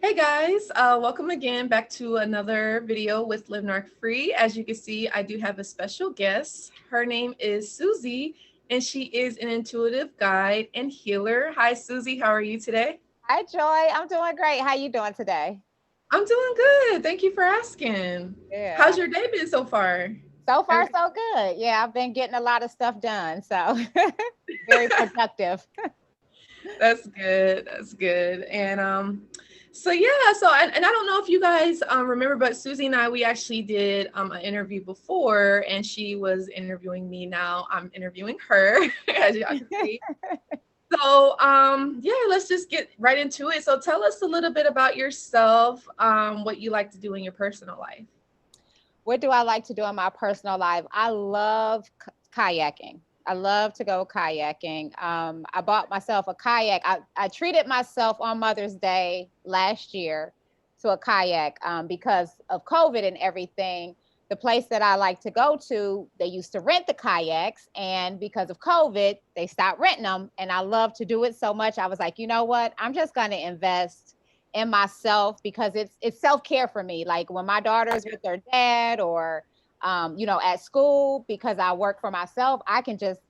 Hey guys, welcome again back to another video with Live Narc Free. As you can see, I do have a special guest. Her name is Suzie, and she is an intuitive guide and healer. Hi, Suzie. How are you today? Hi, Joy. I'm doing great. How you doing today? I'm doing good. Thank you for asking. Yeah. How's your day been so far? So far, Everything so good. Yeah, I've been getting a lot of stuff done. So very productive. That's good. That's good. So yeah, and I don't know if you guys remember, but Susie and I we actually did an interview before, and she was interviewing me. Now I'm interviewing her, as y'all can see. So yeah, let's just get right into it. So tell us a little bit about yourself, what you like to do in your personal life. What do I like to do in my personal life? I love kayaking. I love to go kayaking. I bought myself a kayak. I treated myself on Mother's Day last year to a kayak because of COVID and everything. The place that I like to go to, they used to rent the kayaks. And because of COVID, they stopped renting them. And I love to do it so much. I was like, you know what? I'm just going to invest in myself because it's self-care for me. Like when my daughter's with their dad or at school, because I work for myself, I can just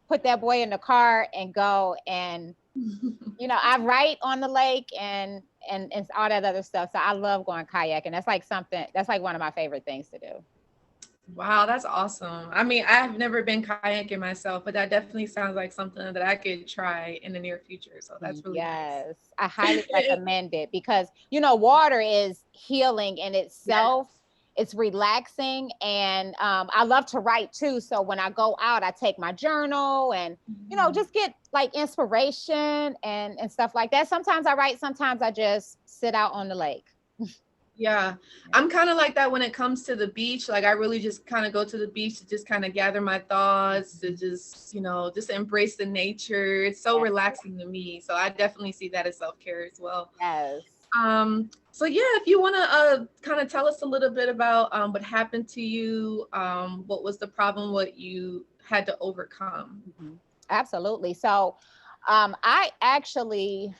put that boy in the car and go and I write on the lake and all that other stuff. So I love going kayaking. That's like one of my favorite things to do. Wow, that's awesome. I mean, I've never been kayaking myself, but that definitely sounds like something that I could try in the near future. So that's really Yes, I highly nice. recommend it because water is healing in itself. Yes. It's relaxing, and I love to write too. So when I go out, I take my journal and Mhm. just get like inspiration and stuff like that. Sometimes I write, sometimes I just sit out on the lake. Yeah, I'm kind of like that when it comes to the beach. Like I really just kind of go to the beach to just kind of gather my thoughts, to just, just embrace the nature. It's so Yeah. relaxing to me. So I definitely see that as self-care as well. Yes. So yeah, if you want to kind of tell us a little bit about what happened to you, what was the problem, what you had to overcome. Mhm. Absolutely. So, I actually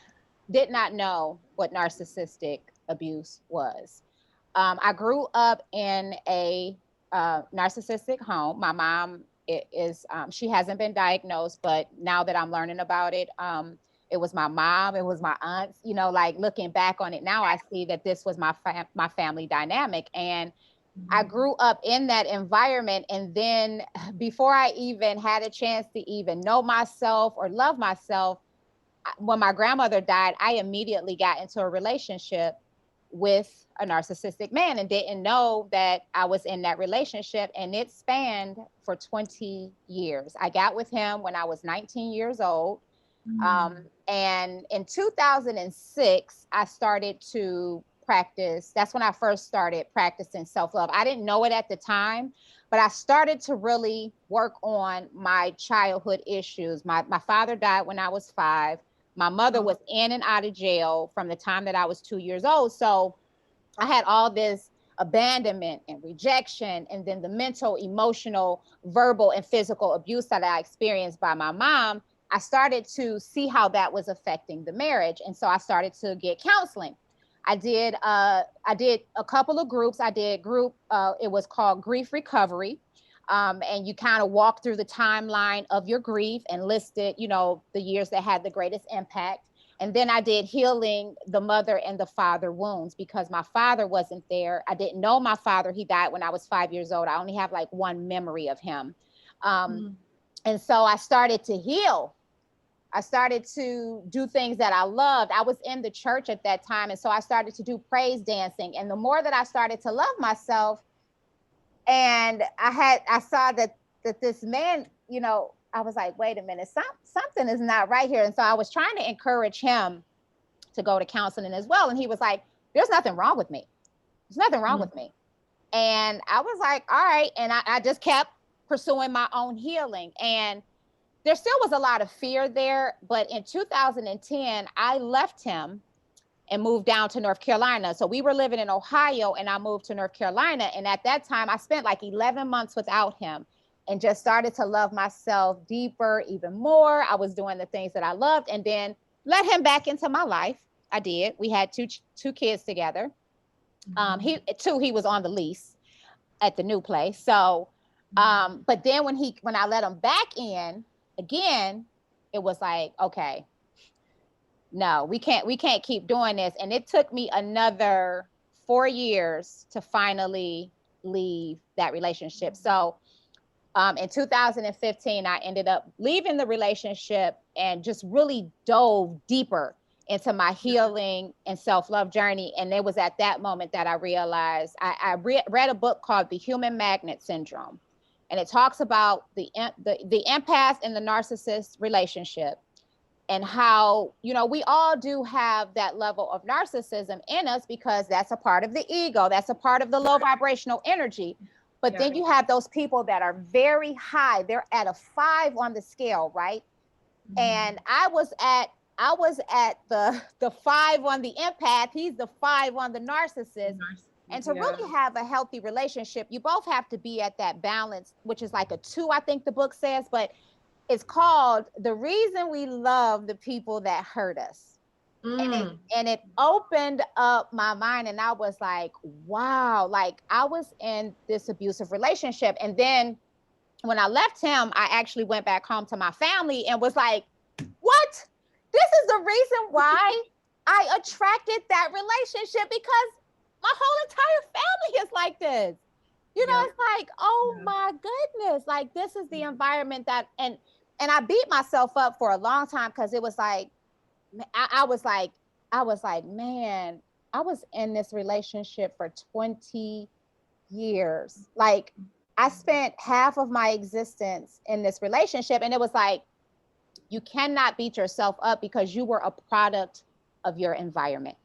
did not know what narcissistic abuse was. I grew up in a narcissistic home. My mom she hasn't been diagnosed, but now that I'm learning about it, it was my mom, it was my aunts. Like looking back on it now, I see that this was my family dynamic, and I Mhm. grew up in that environment. And then before I even had a chance to even know myself or love myself, when my grandmother died, I immediately got into a relationship with a narcissistic man and didn't know that I was in that relationship. And it spanned for 20 years. I got with him when I was 19 years old. Mm. And in 2006, I started to practice. That's when I first started practicing self love. I didn't know it at the time, but I started to really work on my childhood issues. My father died when I was 5. My mother Oh. was in and out of jail from the time that I was 2 years old. So I had all this abandonment and rejection, and then the mental, emotional, verbal, and physical abuse that I experienced by my mom. I started to see how that was affecting the marriage, and so I started to get counseling. I did a couple of groups. I did group. It was called Grief Recovery, and you kind of walk through the timeline of your grief and listed, the years that had the greatest impact. And then I did healing the mother and the father wounds because my father wasn't there. I didn't know my father. He died when I was 5 years old. I only have like one memory of him. Um, Mm. and so I started to heal. I started to do things that I loved. I was in the church at that time. And so I started to do praise dancing. And the more that I started to love myself, and I saw that this man, I was like, wait a minute, something is not right here. And so I was trying to encourage him to go to counseling as well. And he was like, there's nothing wrong with me. There's nothing wrong Mm. with me. And I was like, all right. And I just kept pursuing my own healing. And there still was a lot of fear there. But in 2010, I left him and moved down to North Carolina. So we were living in Ohio and I moved to North Carolina. And at that time, I spent like 11 months without him and just started to love myself deeper, even more. I was doing the things that I loved and then let him back into my life. I did. We had two kids together. He was on the lease at the new place. So, but then when I let him back in again, it was like, okay, no, we can't keep doing this. And it took me another 4 years to finally leave that relationship. So, in 2015, I ended up leaving the relationship and just really dove deeper into my healing and self-love journey. And it was at that moment that I realized I read a book called The Human Magnet Syndrome. And it talks about the empath and the narcissist relationship, and how, we all do have that level of narcissism in us, because that's a part of the ego. That's a part of the low vibrational energy. But then you have those people that are very high. They're at a 5 on the scale, right? And I was at the 5 on the empath. He's the 5 on the narcissist. And to really have a healthy relationship, you both have to be at that balance, which is like a 2, I think the book says. But it's called The Reason We Love the People That Hurt Us. And it opened up my mind, and I was like, wow, like I was in this abusive relationship. And then when I left him, I actually went back home to my family and was like, what? This is the reason why I attracted that relationship, because my whole entire family is like this. It's like, oh my goodness, like this is the environment that, and I beat myself up for a long time, because it was like, I was like, man, I was in this relationship for 20 years. Like I spent half of my existence in this relationship. And it was like, you cannot beat yourself up, because you were a product of your environment.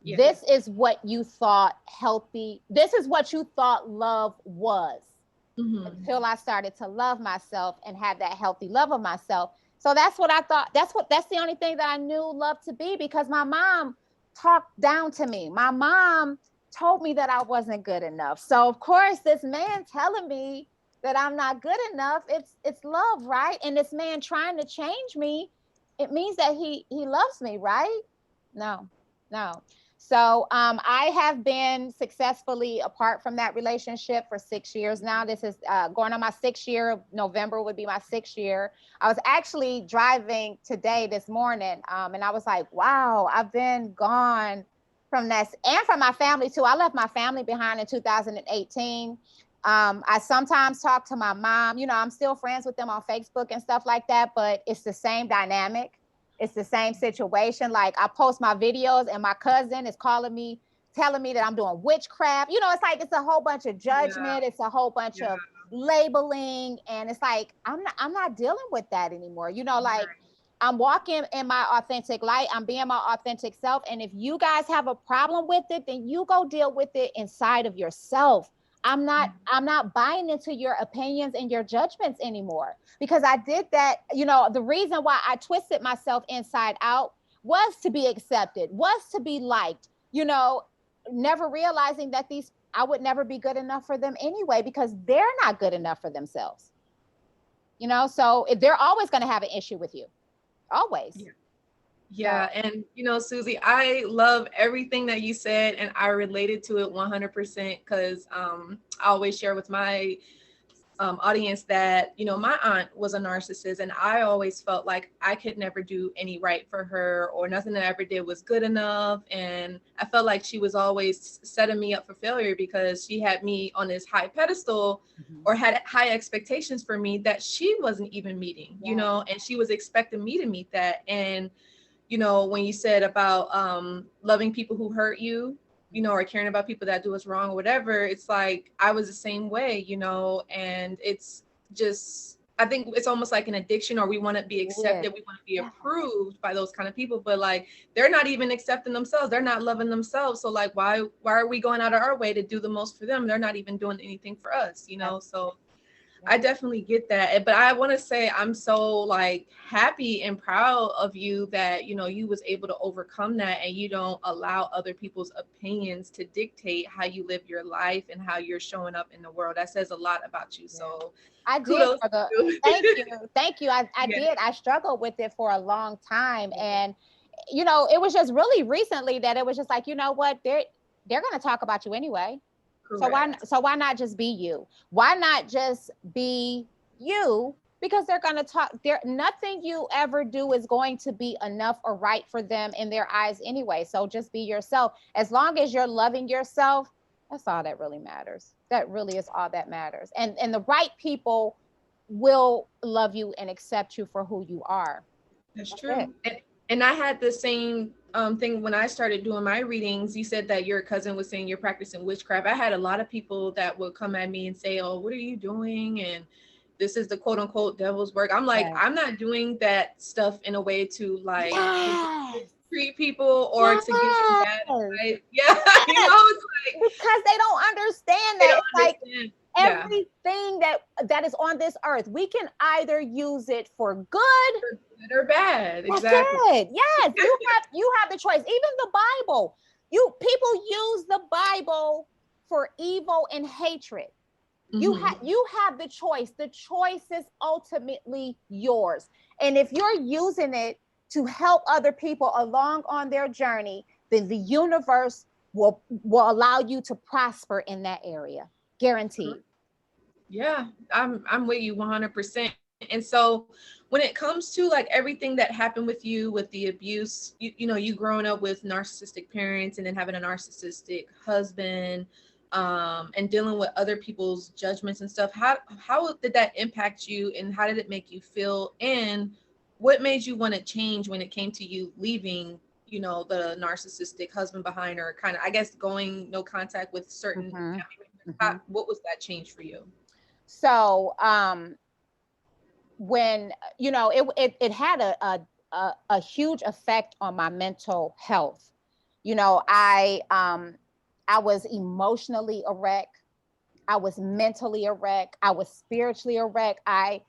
Yeah. This is what you thought healthy. This is what you thought love was, until I started to love myself and have that healthy love of myself. So that's what I thought. That's the only thing that I knew love to be, because my mom talked down to me. My mom told me that I wasn't good enough. So of course, this man telling me that I'm not good enough, it's love, right? And this man trying to change me, it means that he loves me, right? No. So I have been successfully apart from that relationship for 6 years now. This is going on my 6th year. November would be my 6th year. I was actually driving today, this morning, and I was like, wow, I've been gone from this, and from my family too. I left my family behind in 2018. I sometimes talk to my mom. I'm still friends with them on Facebook and stuff like that, but it's the same dynamic. It's the same situation. Like I post my videos and my cousin is calling me, telling me that I'm doing witchcraft. It's like, it's a whole bunch of judgment. Yeah. It's a whole bunch of labeling. And it's like, I'm not dealing with that anymore. Like I'm walking in my authentic light. I'm being my authentic self. And if you guys have a problem with it, then you go deal with it inside of yourself. I'm not buying into your opinions and your judgments anymore, because I did that. The reason why I twisted myself inside out was to be accepted, was to be liked, never realizing that I would never be good enough for them anyway, because they're not good enough for themselves. So they're always going to have an issue with you. Always. Yeah. Yeah. And, Suzie, I love everything that you said, and I related to it 100%, because I always share with my audience that, my aunt was a narcissist, and I always felt like I could never do any right for her, or nothing that I ever did was good enough. And I felt like she was always setting me up for failure, because she had me on this high pedestal, or had high expectations for me that she wasn't even meeting, and she was expecting me to meet that. And when you said about loving people who hurt you, or caring about people that do us wrong or whatever, it's like I was the same way, and it's just, I think it's almost like an addiction, or we want to be accepted. We want to be approved by those kind of people, but like, they're not even accepting themselves. They're not loving themselves. So like, why are we going out of our way to do the most for them? They're not even doing anything for us, so I definitely get that. But I want to say I'm so like happy and proud of you that, you was able to overcome that, and you don't allow other people's opinions to dictate how you live your life and how you're showing up in the world. That says a lot about you. So I did. Thank you. I did. I struggled with it for a long time. And you know, it was just really recently that it was just like, you know what, they're going to talk about you anyway. Correct. So why not just be you? Why not just be you? Because they're going to talk. There, nothing you ever do is going to be enough or right for them in their eyes anyway. So just be yourself. As long as you're loving yourself, that's all that really matters. That really is all that matters. And the right people will love you and accept you for who you are. That's That's it. true. And I had the same thing when I started doing my readings. You said that your cousin was saying you're practicing witchcraft. I had a lot of people that would come at me and say, "Oh, what are you doing?" And this is the quote unquote devil's work. I'm like, Yes. I'm not doing that stuff in a way to like, Yes. treat people or to give them Yes. bad advice. Yeah, Yes. it's like Because they don't understand they that. don't It's like understand. Yeah, everything that is on this earth, we can either use it for good. for good or bad. That's Exactly. it. Yes, you have the choice. Even the Bible, you people use the Bible for evil and hatred. Hmm. You have the choice. The choice is ultimately yours. And if you're using it to help other people along on their journey, then the universe will allow you to prosper in that area. Guaranteed. Yeah, I'm with you 100%. And so when it comes to like everything that happened with you with the abuse, you know, you growing up with narcissistic parents and then having a narcissistic husband, and dealing with other people's judgments and stuff, how did that impact you and how did it make you feel? And what made you want to change when it came to you leaving, you know, the narcissistic husband behind, or kind of, I guess, going no contact with certain Mm-hmm. family members? Mm-hmm. What was that change for you? So when you know it had a huge effect on my mental health. You know, I was emotionally a wreck. I was mentally a wreck. I was spiritually a wreck. I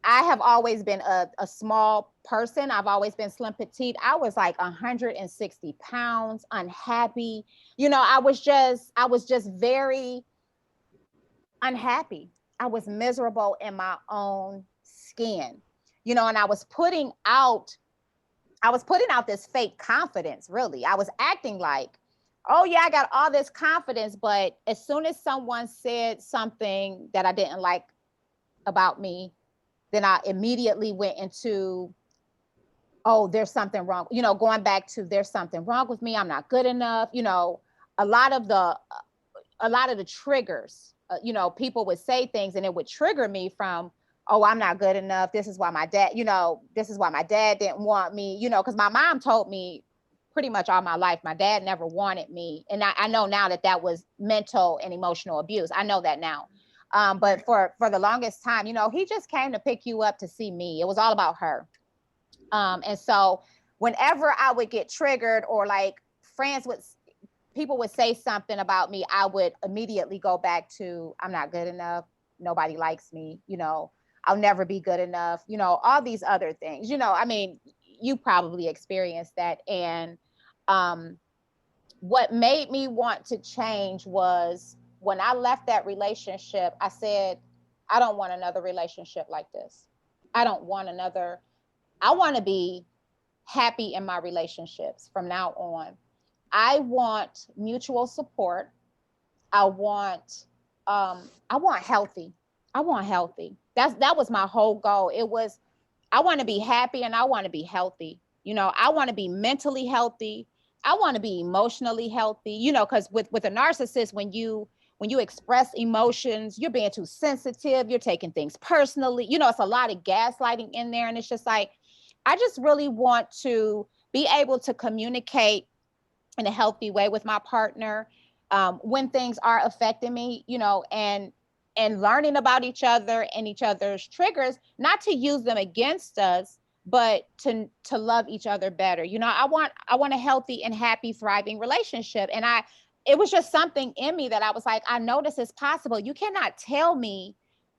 have always been a small person. I've always been slim petite. I was like 160 pounds, unhappy. You know, I was just very unhappy. I was miserable in my own skin. You know, and I was putting out this fake confidence, really. I was acting like, oh yeah, I got all this confidence, but as soon as someone said something that I didn't like about me, then I immediately went into, oh, there's something wrong. You know, going back to there's something wrong with me. I'm not good enough. You know, a lot of the a lot of the triggers, you know, people would say things and it would trigger me from, oh, I'm not good enough. This is why my dad didn't want me, you know, because my mom told me pretty much all my life, my dad never wanted me. And I know now that that was mental and emotional abuse. I know that now. But Right. for the longest time, you know, he just came to pick you up to see me. It was all about her. And so whenever I would get triggered or like friends would people would say something about me, I would immediately go back to, I'm not good enough. Nobody likes me. You know, I'll never be good enough. You know, all these other things. You know, I mean, you probably experienced that. And um, what made me want to change was when I left that relationship, I said, I don't want another relationship like this. I don't want another. I want to be happy in my relationships from now on. I want mutual support. I want I want healthy. I want healthy. That was my whole goal. It was I want to be happy and I want to be healthy. You know, I want to be mentally healthy. I want to be emotionally healthy. You know, because with a narcissist, when you express emotions, you're being too sensitive. You're taking things personally. You know, it's a lot of gaslighting in there, and it's just like I just really want to be able to communicate in a healthy way with my partner when things are affecting me, you know, and learning about each other and each other's triggers, not to use them against us, but to love each other better. You know, I want a healthy and happy, thriving relationship. And it was just something in me that I was like, I know this is possible. You cannot tell me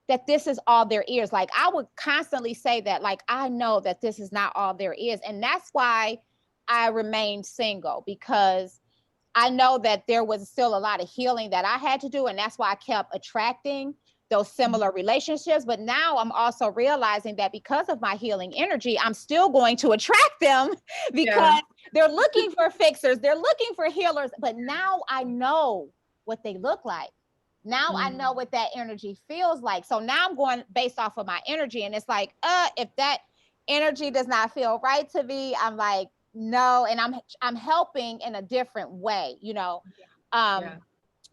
that this is all there is. Like I would constantly say that, like, I know that this is not all there is. And that's why I remained single, because I know that there was still a lot of healing that I had to do. And that's why I kept attracting those similar relationships. But now I'm also realizing that because of my healing energy, I'm still going to attract them because they're looking for fixers, they're looking for healers. But now I know what they look like. Now I know what that energy feels like. So now I'm going based off of my energy. And it's like, if that energy does not feel right to me, I'm like, no. And I'm helping in a different way, you know,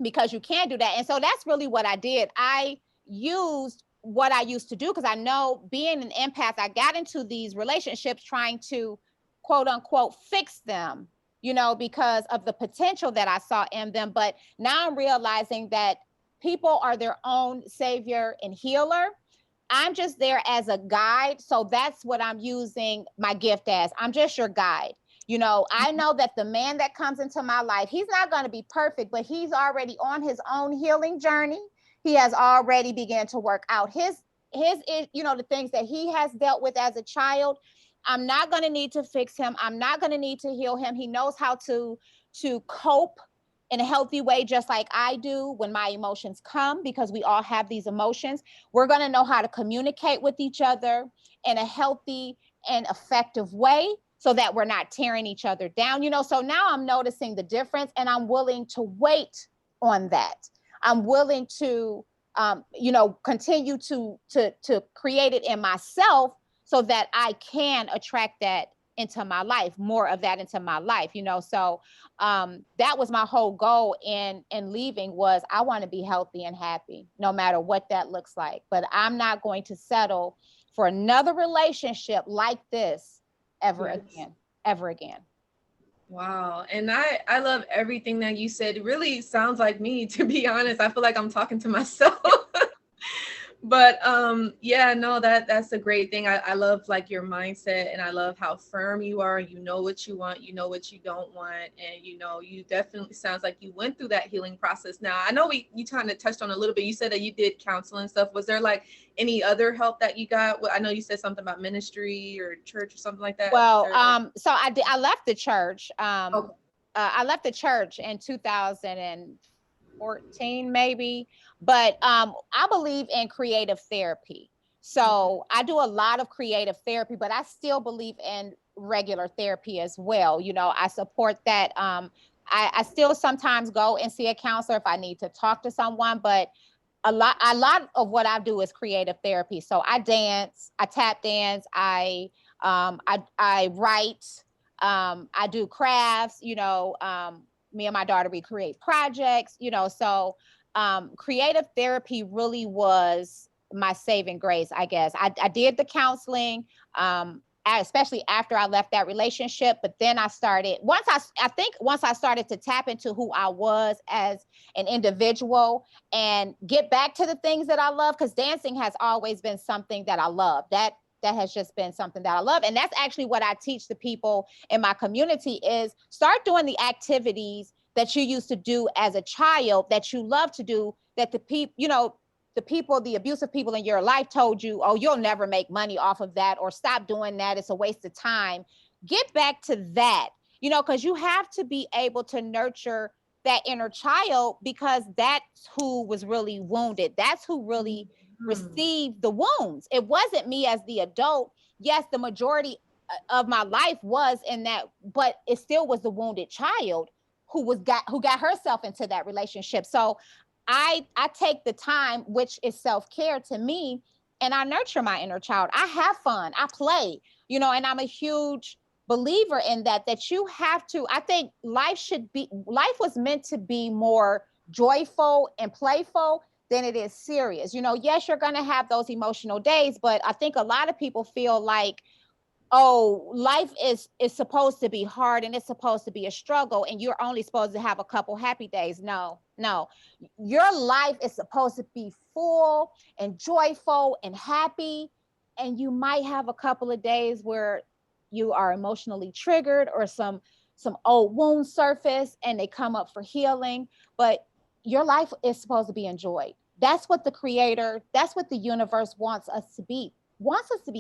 because you can't do that. And so that's really what I did. I used what I used to do, because I know, being an empath, I got into these relationships trying to quote unquote fix them, you know, because of the potential that I saw in them. But now I'm realizing that people are their own savior and healer. I'm just there as a guide. So that's what I'm using my gift as. I'm just your guide. You know, I know that the man that comes into my life, he's not going to be perfect, but he's already on his own healing journey. He has already began to work out his, you know, the things that he has dealt with as a child. I'm not going to need to fix him. I'm not going to need to heal him. He knows how to cope in a healthy way, just like I do when my emotions come, because we all have these emotions. We're going to know how to communicate with each other in a healthy and effective way, so that we're not tearing each other down, you know. So now I'm noticing the difference, and I'm willing to wait on that. I'm willing to, you know, continue to create it in myself, so that I can attract that into my life, more of that into my life, you know. So that was my whole goal in leaving, was I want to be healthy and happy, no matter what that looks like. But I'm not going to settle for another relationship like this ever again. Wow. And I love everything that you said. It really sounds like me, to be honest. I feel like I'm talking to myself. But yeah, no, that's a great thing. I love like your mindset, and I love how firm you are. You know what you want, you know what you don't want, and you know, you definitely sounds like you went through that healing process. Now I know you kind of touched on a little bit. You said that you did counseling and stuff. Was there like any other help that you got? I know you said something about ministry or church or something like that. Well, so I left the church. I left the church in 2014 maybe, but I believe in creative therapy. So I do a lot of creative therapy, but I still believe in regular therapy as well. You know, I support that. I still sometimes go and see a counselor if I need to talk to someone, but a lot of what I do is creative therapy. So I dance, I tap dance, I write, I do crafts, you know, me and my daughter, we create projects, you know. So creative therapy really was my saving grace, I guess. I did the counseling, especially after I left that relationship. But then I started, once I started to tap into who I was as an individual and get back to the things that I love, because dancing has always been something that I love. That has just been something that I love. And that's actually what I teach the people in my community, is start doing the activities that you used to do as a child, that you love to do, that the people, you know, the abusive people in your life told you, oh, you'll never make money off of that, or stop doing that, it's a waste of time. Get back to that, you know, because you have to be able to nurture that inner child, because that's who was really wounded. That's who really received the wounds. It wasn't me as the adult. Yes, the majority of my life was in that, but it still was the wounded child who got herself into that relationship. So I take the time, which is self-care to me, and I nurture my inner child. I have fun, I play, you know, and I'm a huge believer in that you have to, I think life was meant to be more joyful and playful than it is serious. You know, yes, you're going to have those emotional days, but I think a lot of people feel like, oh, life is supposed to be hard and it's supposed to be a struggle, and you're only supposed to have a couple happy days. No, your life is supposed to be full and joyful and happy, and you might have a couple of days where you are emotionally triggered, or some old wounds surface and they come up for healing, but your life is supposed to be enjoyed. That's what that's what the universe wants us to be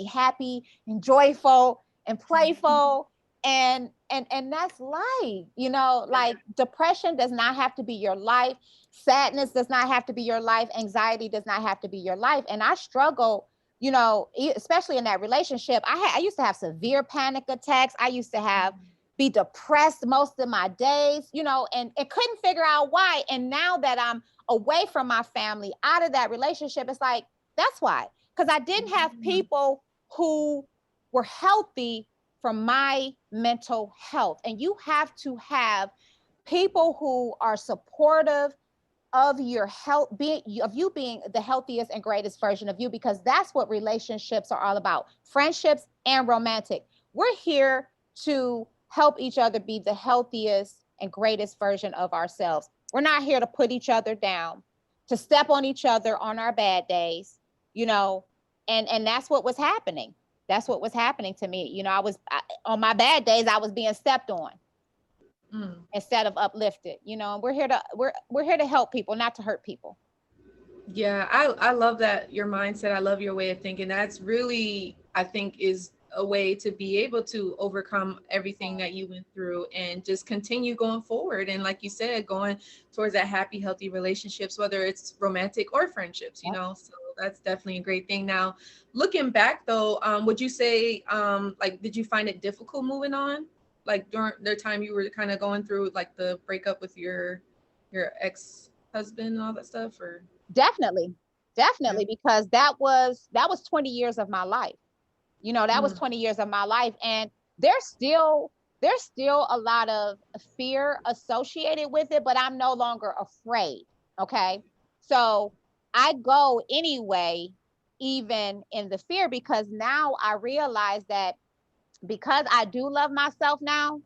happy and joyful and playful And that's life, you know, like depression does not have to be your life. Sadness does not have to be your life. Anxiety does not have to be your life. And I struggle, you know, especially in that relationship. I used to have severe panic attacks. I used to have be depressed most of my days, you know, and couldn't figure out why. And now that I'm away from my family, out of that relationship, it's like, that's why. Because I didn't have people who were healthy for my mental health. And you have to have people who are supportive of your health, of you being the healthiest and greatest version of you, because that's what relationships are all about. Friendships and romantic. We're here to help each other be the healthiest and greatest version of ourselves. We're not here to put each other down, to step on each other on our bad days, you know, and that's what was happening. That's what was happening to me. You know, on my bad days, I was being stepped on instead of uplifted, you know, and we're here to help people, not to hurt people. Yeah, I love that, your mindset. I love your way of thinking. That's really, I think, is a way to be able to overcome everything that you went through and just continue going forward. And like you said, going towards that happy, healthy relationships, whether it's romantic or friendships, you know. So that's definitely a great thing. Now, looking back though, would you say, like, did you find it difficult moving on? Like during the time you were kind of going through like the breakup with your ex-husband and all that stuff, or? Definitely, Yeah. definitely, because that was 20 years of my life. You know, that was Mm, 20 years of my life. And there's still there's still a lot of fear associated with it, but I'm no longer afraid. Okay. So I go anyway, even in the fear, because now I realize that because I do love myself now,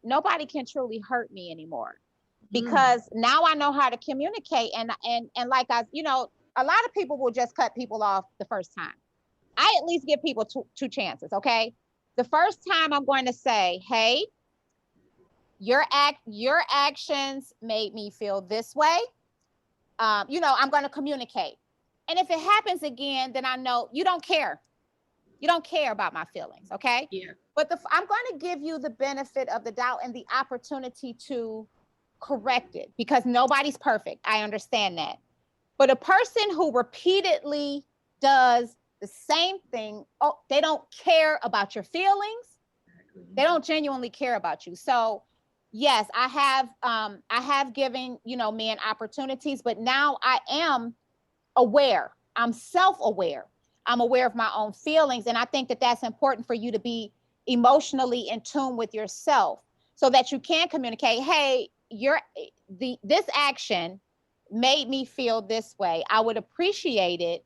nobody can truly hurt me anymore. mm, Because now I know how to communicate, and like I, you know, a lot of people will just cut people off the first time. I at least give people two chances, okay? The first time I'm going to say, "Hey, your actions made me feel this way." You know, I'm going to communicate. And if it happens again, then I know you don't care. You don't care about my feelings, okay? yeah. But I'm going to give you the benefit of the doubt and the opportunity to correct it, because nobody's perfect. I understand that. But a person who repeatedly does the same thing, oh, they don't care about your feelings. They don't genuinely care about you. So yes, I have given, you know, men opportunities, but now I am aware. I'm self-aware. I'm aware of my own feelings. And I think that that's important for you to be emotionally in tune with yourself so that you can communicate, hey, this action made me feel this way. I would appreciate it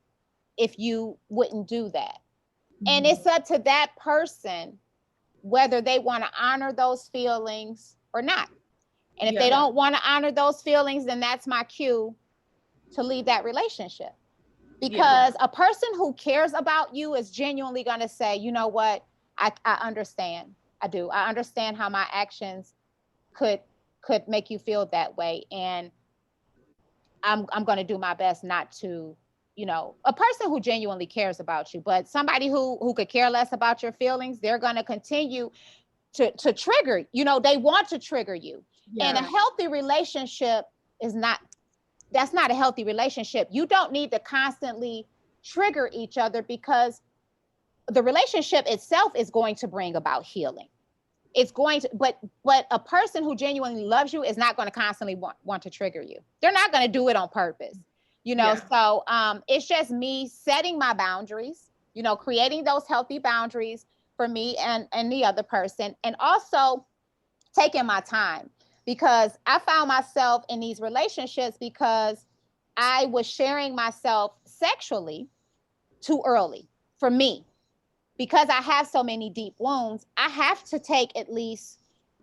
if you wouldn't do that. And Mhm. it's up to that person whether they want to honor those feelings or not. And if they Yeah. don't want to honor those feelings, then that's my cue to leave that relationship. Yeah. Because a person who cares about you is genuinely going to say, you know what, I understand. I do. I understand how my actions could could make you feel that way. And I'm going to do my best not to, you know, a person who genuinely cares about you. But somebody who could care less about your feelings, they're going to continue to trigger, you know, they want to trigger you. And a Yeah. healthy relationship is not, that's not a healthy relationship. You don't need to constantly trigger each other, because the relationship itself is going to bring about healing. It's going to, but a person who genuinely loves you is not going to constantly want to trigger you. They're not going to do it on purpose, you know. Yeah. So it's just me setting my boundaries, you know, creating those healthy boundaries for me and the other person, and also taking my time, because I found myself in these relationships because I was sharing myself sexually too early for me. Because I have so many deep wounds, I have to take at least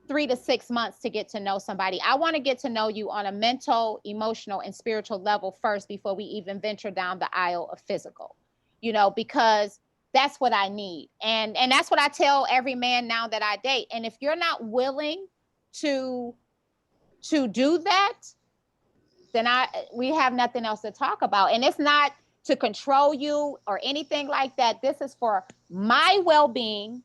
3 to 6 months to get to know somebody. I want to get to know you on a mental, emotional, and spiritual level first before we even venture down the aisle of physical, you know, because that's what I need. And that's what I tell every man now that I date. And if you're not willing to do that, then we have nothing else to talk about. And it's not to control you or anything like that. This is for my well-being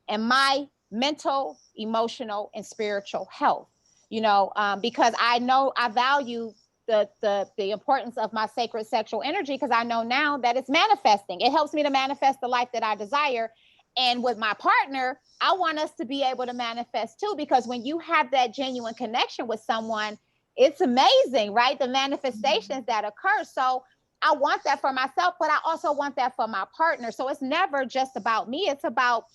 and my mental, emotional, and spiritual health. Because I know I value the importance of my sacred sexual energy, because I know now that it's manifesting. It helps me to manifest the life that I desire. And with my partner, I want us to be able to manifest too, because when you have that genuine connection with someone, it's amazing, right? The manifestations that occur. So I want that for myself, but I also want that for my partner. So it's never just about me, it's about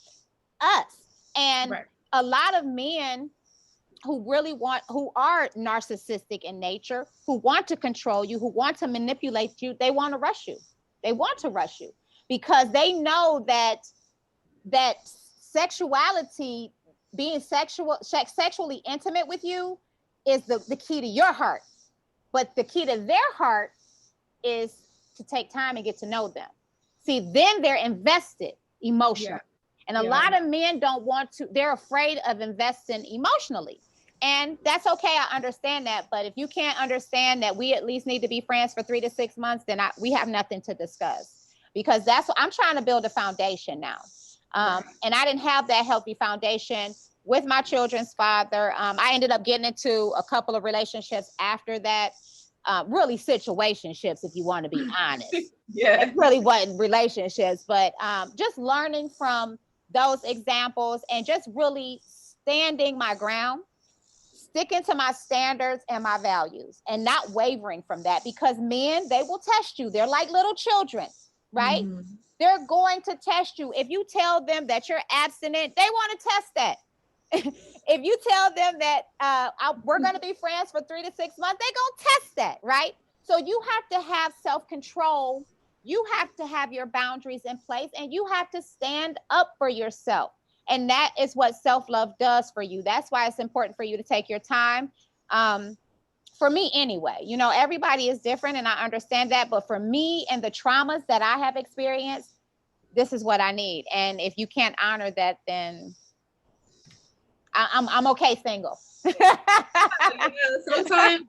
us. And a lot of men who are narcissistic in nature, who want to control you, who want to manipulate you, they want to rush you. They want to rush you because they know that sexuality, being sexually intimate with you is the key to your heart. But the key to their heart is to take time and get to know them. See, then they're invested emotionally. And a lot of men don't want to, they're afraid of investing emotionally. And that's okay. I understand that. But if you can't understand that we at least need to be friends for 3 to 6 months, then we have nothing to discuss, because that's what I'm trying to build a foundation now. And I didn't have that healthy foundation with my children's father. I ended up getting into a couple of relationships after that. Really situationships, if you want to be honest. It really wasn't relationships, but just learning from those examples and just really standing my ground, sticking to my standards and my values and not wavering from that, because men, they will test you. They're like little children, right? Mm-hmm. They're going to test you. If you tell them that you're abstinent, they want to test that. If you tell them that we're going to be friends for 3 to 6 months, they're going to test that, right? So you have to have self-control. You have to have your boundaries in place, and you have to stand up for yourself. And that is what self-love does for you. That's why it's important for you to take your time. For me anyway, everybody is different, and I understand that. But for me and the traumas that I have experienced, this is what I need. And if you can't honor that, then I'm okay single. Sometimes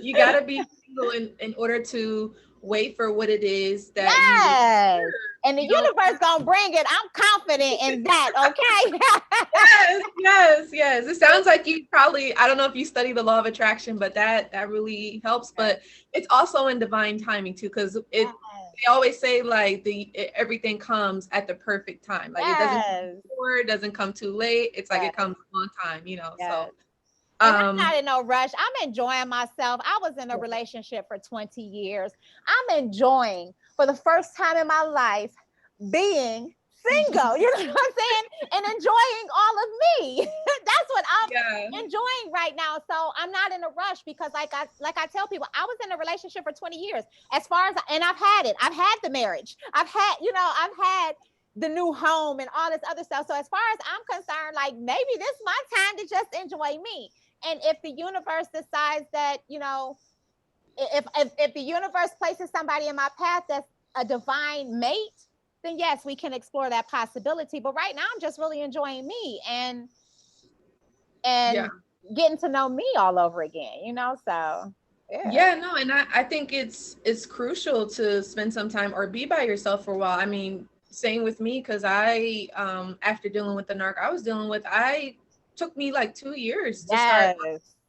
you gotta be single in order to wait for what it is that you and the universe gonna bring it. I'm confident in that. Okay. yes. It sounds like you probably, I don't know if you study the law of attraction, but that really helps. But it's also in divine timing too, because they always say like everything comes at the perfect time. Like it doesn't come before, it doesn't come too late. It's like it comes on time, So and I'm not in no rush. I'm enjoying myself. I was in a relationship for 20 years. I'm enjoying, for the first time in my life, being single. You know what I'm saying? And enjoying all of me. That's what I'm enjoying right now. So I'm not in a rush, because like I tell people, I was in a relationship for 20 years. And I've had it. I've had the marriage. I've had the new home and all this other stuff. So as far as I'm concerned, like, maybe this is my time to just enjoy me. And if the universe decides that, if the universe places somebody in my path that's a divine mate, then yes, we can explore that possibility. But right now I'm just really enjoying me and getting to know me all over again, so. And I think it's crucial to spend some time or be by yourself for a while. I mean, same with me, because I after dealing with the narc I took me like 2 years to start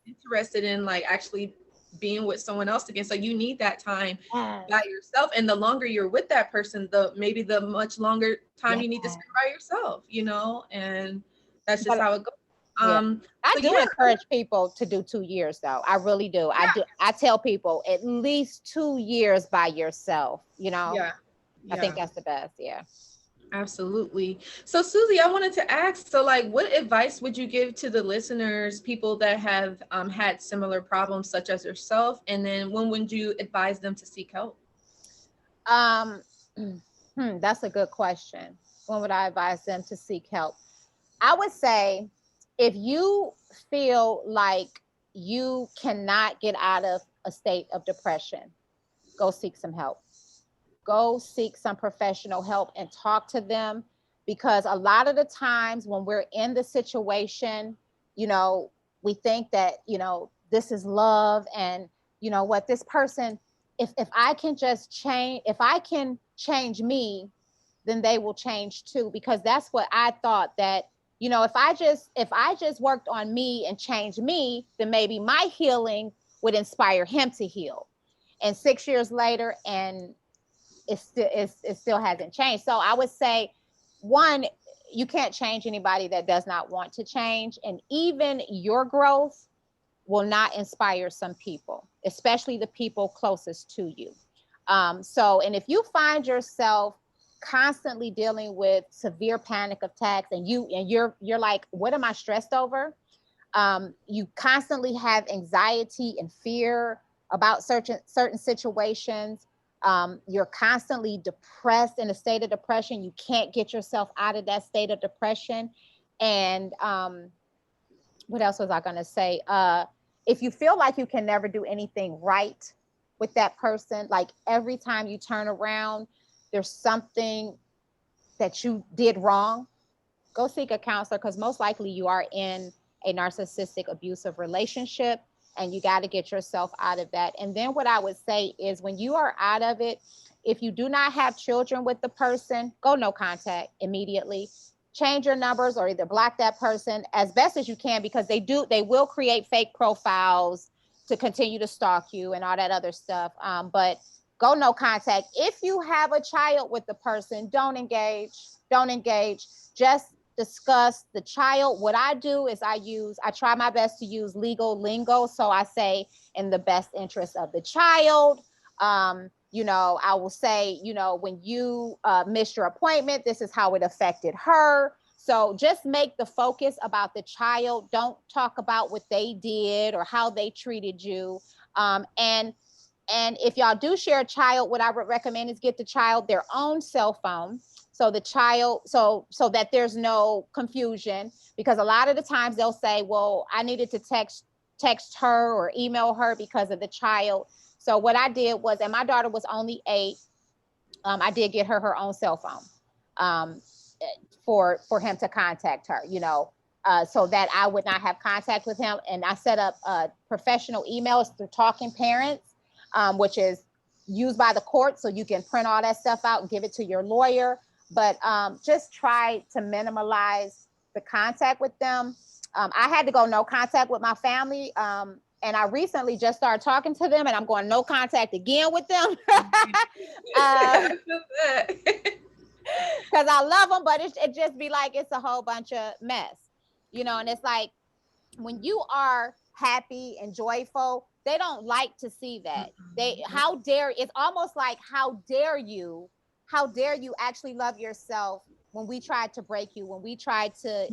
interested in like actually being with someone else again. So you need that time by yourself, and the longer you're with that person, the much longer time you need to spend by yourself, and that's just how it goes. I do encourage people to do 2 years though. I really do. I tell people at least 2 years by yourself, I think that's the best. Absolutely. So Suzie, I wanted to ask, so like, what advice would you give to the listeners, people that have had similar problems such as yourself? And then when would you advise them to seek help? That's a good question. When would I advise them to seek help? I would say, if you feel like you cannot get out of a state of depression, go seek some help. Go seek some professional help and talk to them, because a lot of the times when we're in the situation, we think that, this is love, and what this person, if I can just change, if I can change me, then they will change too, because that's what I thought, that, You know, if I just worked on me and changed me, then maybe my healing would inspire him to heal. And 6 years later, and it still hasn't changed. So I would say, one, you can't change anybody that does not want to change. And even your growth will not inspire some people, especially the people closest to you. And if you find yourself constantly dealing with severe panic attacks, and you're like, what am I stressed over? You constantly have anxiety and fear about certain situations. You're constantly depressed, in a state of depression. You can't get yourself out of that state of depression. And what else was I going to say? If you feel like you can never do anything right with that person, like every time you turn around, there's something that you did wrong, go seek a counselor, because most likely you are in a narcissistic abusive relationship, and you got to get yourself out of that. And then what I would say is, when you are out of it, if you do not have children with the person, go no contact immediately. Change your numbers, or either block that person as best as you can, because they will create fake profiles to continue to stalk you and all that other stuff. But go no contact. If you have a child with the person, don't engage. Just discuss the child. What I do is I try my best to use legal lingo. So I say, in the best interest of the child. I will say, when you missed your appointment, this is how it affected her. So just make the focus about the child. Don't talk about what they did or how they treated you. And if y'all do share a child, what I would recommend is get the child their own cell phone. So the child, so that there's no confusion, because a lot of the times they'll say, well, I needed to text her or email her because of the child. So what I did was, and my daughter was only 8, I did get her own cell phone for him to contact her, so that I would not have contact with him. And I set up professional emails through Talking Parents, which is used by the court, so you can print all that stuff out and give it to your lawyer. But just try to minimize the contact with them. I had to go no contact with my family. And I recently just started talking to them, and I'm going no contact again with them. Because I love them, but it just be like, it's a whole bunch of mess, and it's like, when you are happy and joyful, they don't like to see that. It's almost like, how dare you actually love yourself when we tried to break you, when we tried to,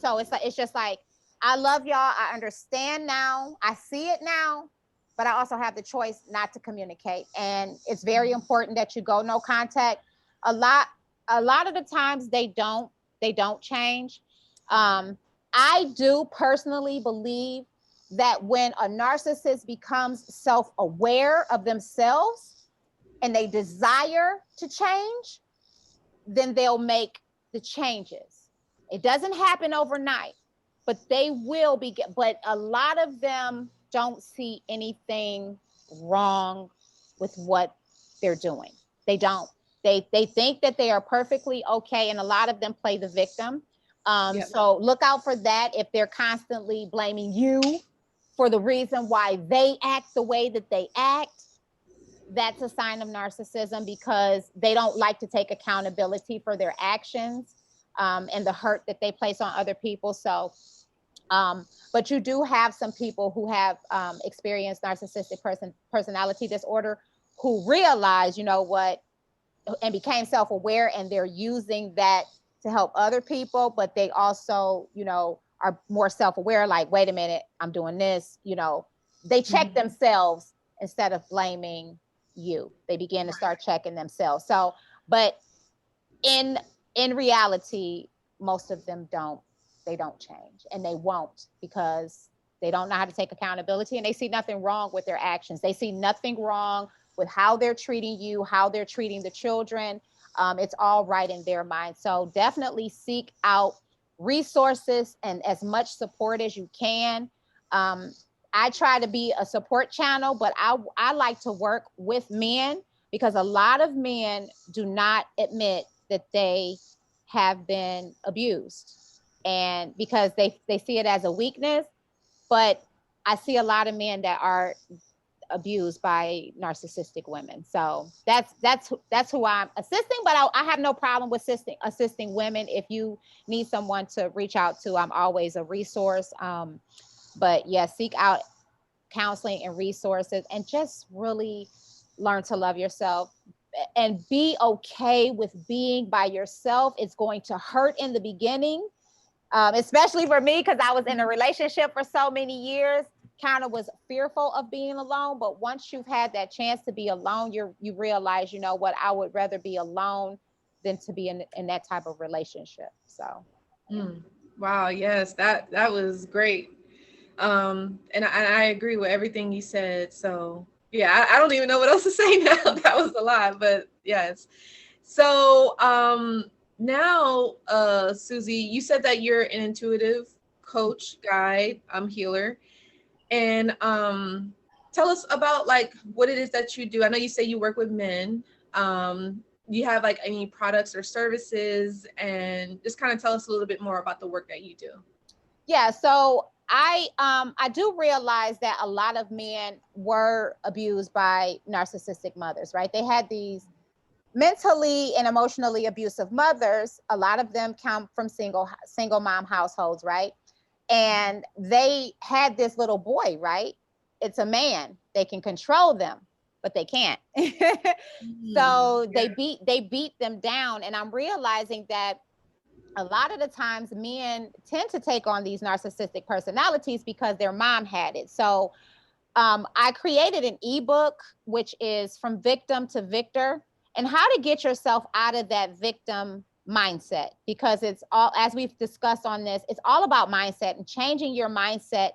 so it's just like, I love y'all. I understand now. I see it now, but I also have the choice not to communicate. And it's very important that you go no contact. A lot of the times they don't change. I do personally believe that when a narcissist becomes self-aware of themselves and they desire to change, then they'll make the changes. It doesn't happen overnight, but they will be. But a lot of them don't see anything wrong with what they're doing. They don't. They think that they are perfectly okay, and a lot of them play the victim. So look out for that. If they're constantly blaming you for the reason why they act the way that they act, that's a sign of narcissism, because they don't like to take accountability for their actions and the hurt that they place on other people. So, but you do have some people who have experienced narcissistic personality disorder who realize, and became self-aware, and they're using that to help other people, but they also, are more self-aware, like, wait a minute, I'm doing this, they check themselves instead of blaming you. They begin to start checking themselves. So, but in reality, most of them don't change, and they won't, because they don't know how to take accountability, and they see nothing wrong with their actions. They see nothing wrong with how they're treating you, how they're treating the children. It's all right in their mind. So definitely seek out resources and as much support as you can. I try to be a support channel, but I like to work with men, because a lot of men do not admit that they have been abused, and because they see it as a weakness. But I see a lot of men that are abused by narcissistic women. So that's who I'm assisting. But I have no problem with assisting women. If you need someone to reach out to, I'm always a resource. But yeah, seek out counseling and resources, and just really learn to love yourself and be okay with being by yourself. It's going to hurt in the beginning, especially for me, because I was in a relationship for so many years, kind of was fearful of being alone. But once you've had that chance to be alone, you realize, you know what, I would rather be alone than to be in that type of relationship. So Wow, yes, that was great. And I agree with everything you said. So yeah, I don't even know what else to say now. That was a lot, but yes. So now, Suzie, you said that you're an intuitive coach, guide, healer, and tell us about like what it is that you do. I know you say you work with men. Do you have like any products or services, and just kind of tell us a little bit more about the work that you do? yeah, so I do realize that a lot of men were abused by narcissistic mothers, right? They had these mentally and emotionally abusive mothers. A lot of them come from single mom households, right? And they had this little boy, right? It's a man. They can control them, but they can't. So Yeah. they beat them down. And I'm realizing that a lot of the times men tend to take on these narcissistic personalities because their mom had it. So I created an ebook, which is From Victim to Victor, and how to get yourself out of that victim mindset. Because it's all, as we've discussed on this, it's all about mindset and changing your mindset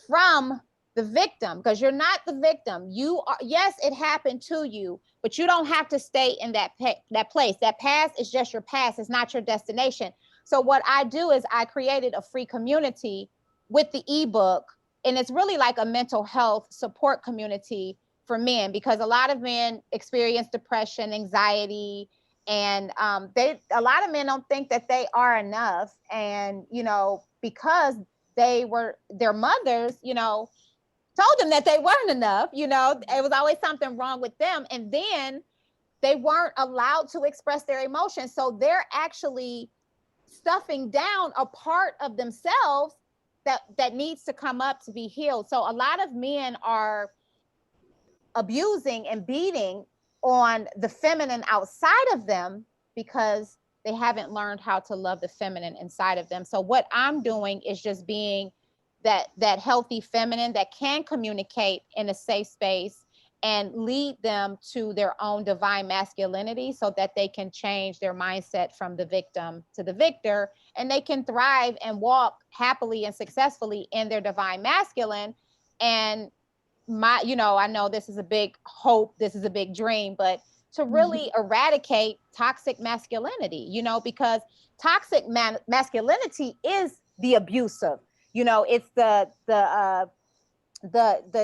from the victim, because you're not the victim. You are, yes, it happened to you, but you don't have to stay in that place. That past is just your past. It's not your destination. So what I do is I created a free community with the ebook, and it's really like a mental health support community for men, because a lot of men experience depression, anxiety, and a lot of men don't think that they are enough, and because their mothers told them that they weren't enough. It was always something wrong with them, and then they weren't allowed to express their emotions, so they're actually stuffing down a part of themselves that needs to come up to be healed. So a lot of men are abusing and beating on the feminine outside of them because they haven't learned how to love the feminine inside of them. So what I'm doing is just being that healthy feminine that can communicate in a safe space and lead them to their own divine masculinity, so that they can change their mindset from the victim to the victor, and they can thrive and walk happily and successfully in their divine masculine. And I know this is a big hope, this is a big dream, but to really eradicate toxic masculinity, because toxic masculinity is the abusive. It's the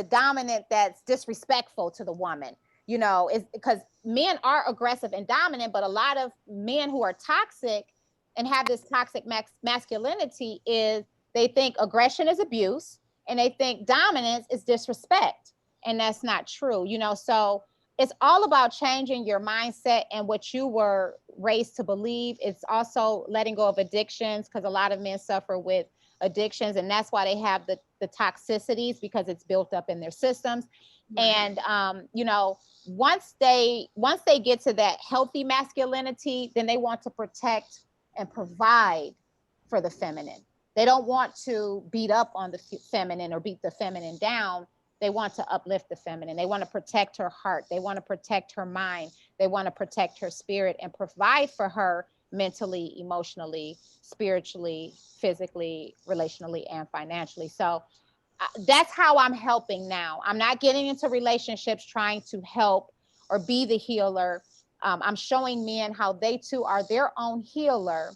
dominant that's disrespectful to the woman. Is because men are aggressive and dominant, but a lot of men who are toxic and have this toxic masculinity is they think aggression is abuse, and they think dominance is disrespect, and that's not true. So it's all about changing your mindset and what you were raised to believe. It's also letting go of addictions, because a lot of men suffer with addictions, and that's why they have the toxicities, because it's built up in their systems. And once they get to that healthy masculinity, then they want to protect and provide for the feminine. They don't want to beat up on the feminine or beat the feminine down. They want to uplift the feminine. They want to protect her heart. They want to protect her mind. They want to protect her spirit and provide for her mentally, emotionally, spiritually, physically, relationally, and financially. So that's how I'm helping now. I'm not getting into relationships trying to help or be the healer. I'm showing men how they too are their own healer.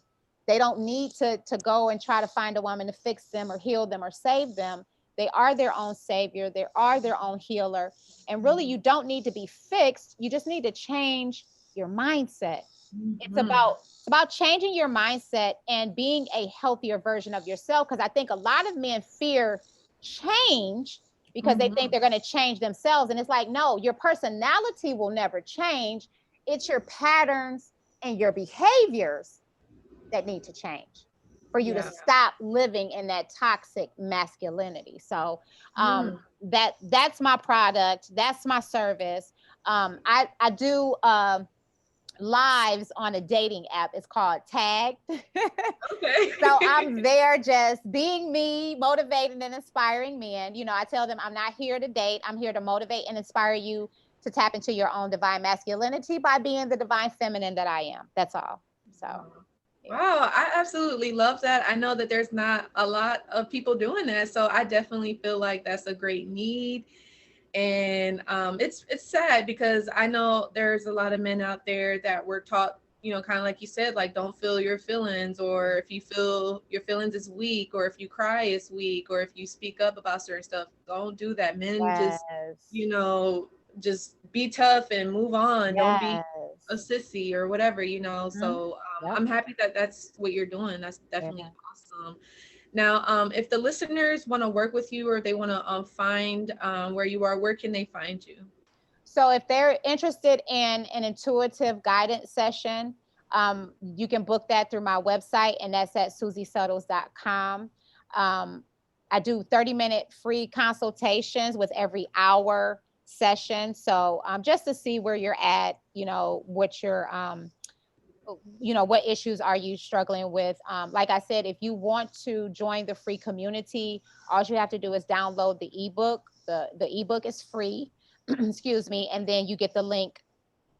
They don't need to go and try to find a woman to fix them or heal them or save them. They are their own savior. They are their own healer. And really, you don't need to be fixed. You just need to change your mindset. It's Mhm. about changing your mindset and being a healthier version of yourself. Because I think a lot of men fear change because they think Mhm. they're going to change themselves. And it's like, no, your personality will never change. It's your patterns and your behaviors that need to change for you to Yeah. stop living in that toxic masculinity. So Mm. that's my product. That's my service. I do lives on a dating app. It's called Tag. So Okay. I'm there just being me, motivating and inspiring men. You know, I tell them I'm not here to date. I'm here to motivate and inspire you to tap into your own divine masculinity by being the divine feminine that I am. That's all. So, yeah. Wow, I absolutely love that. I know that there's not a lot of people doing that, so I definitely feel like that's a great need. And it's sad because I know there's a lot of men out there that were taught, kind of like you said, like don't feel your feelings, or if you feel your feelings is weak, or if you cry is weak, or if you speak up about certain stuff, don't do that. Men just, Yes. you know, just be tough and move on. Don't be a Yes. sissy or whatever. Mhm. So Yep. I'm happy that that's what you're doing. That's definitely Yeah. awesome. Now, if the listeners want to work with you, or they want to find where you are, where can they find you? So if they're interested in an intuitive guidance session, you can book that through my website, and that's at SuzieSuttles.com. Um, I do 30-minute free consultations with every hour session. So just to see where you're at, what issues are you struggling with. Like I said, if you want to join the free community, all you have to do is download the ebook. The ebook is free. Excuse me, and then you get the link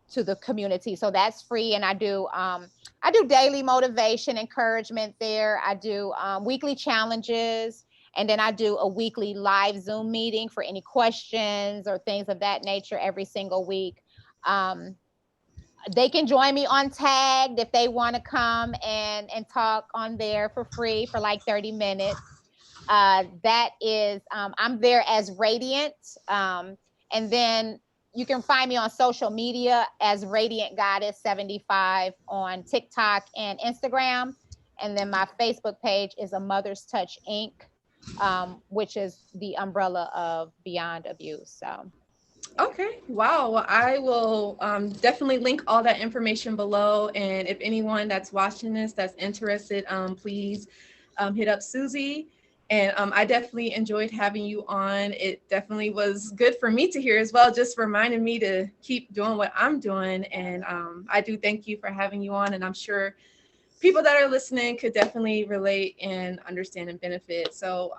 to the community, so that's free. And I do daily motivation encouragement there. I do weekly challenges, and then I do a weekly live Zoom meeting for any questions or things of that nature every single week. um, they can join me on Tagged if they want to come and talk on there for free for like 30 minutes. That is, I'm there as Radiant. And then you can find me on social media as Radiant Goddess 75 on TikTok and Instagram. And then my Facebook page is A Mother's Touch Inc., which is the umbrella of Beyond Abuse. So, yeah. Okay. Wow. Well, I will definitely link all that information below. And if anyone that's watching this that's interested, please hit up Suzie. And I definitely enjoyed having you on. It definitely was good for me to hear as well, just reminding me to keep doing what I'm doing. And I do thank you for having you on. And I'm sure people that are listening could definitely relate and understand and benefit. So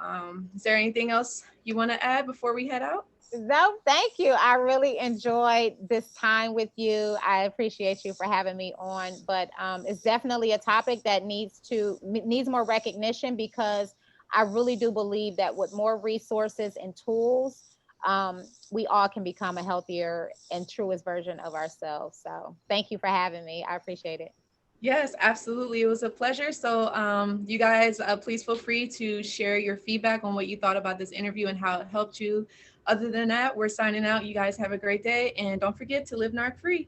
is there anything else you want to add before we head out? No, thank you. I really enjoyed this time with you. I appreciate you for having me on. But it's definitely a topic that needs more recognition, because I really do believe that with more resources and tools, we all can become a healthier and truest version of ourselves. So thank you for having me. I appreciate it. Yes, absolutely. It was a pleasure. So, you guys, please feel free to share your feedback on what you thought about this interview and how it helped you. Other than that, we're signing out. You guys have a great day, and don't forget to live narc free.